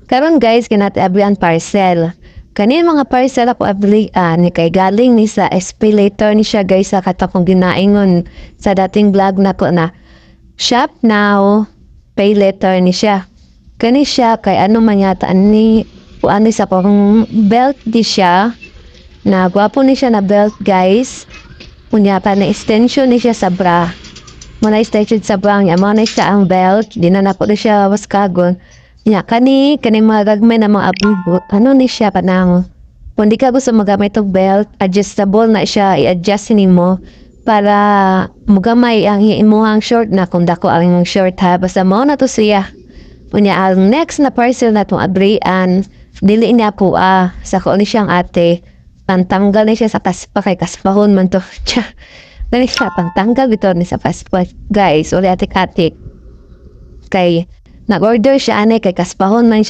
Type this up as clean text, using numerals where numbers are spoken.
Karon guys, kinati abrian parcel. Kanin mga parcel ako abrian ni kay galing ni sa SP later ni siya guys sa katapong ginaingon sa dating vlog nako na shop now, pay later ni siya. Kani siya kay ano man yata ni ano sa pang belt di siya. Na gwapo ni siya na belt guys. Unya pa na extension ni siya sa bra. Muna extension sa bra niya, muna siya ang belt, di na po siya waskagon. Nya kani mga gagmay na mga abubo, ano ni siya panang. Kung di ka gusto magamit og belt, adjustable na siya, i-adjust nimo para mugamay ang imuhang short na kung dako ang imong short ha. Basta mo na to siya. Unya ang next na parcel na tong abrian, dili niya po sa ko ni siyang ate. Pantanggal ni siya sa kaspa kay kaspahon man to. Dali siya pantanggal bitaw ni sa kaspa. Guys, uli atik-atik. Kay nag-order siya ane kay kaspahon man siya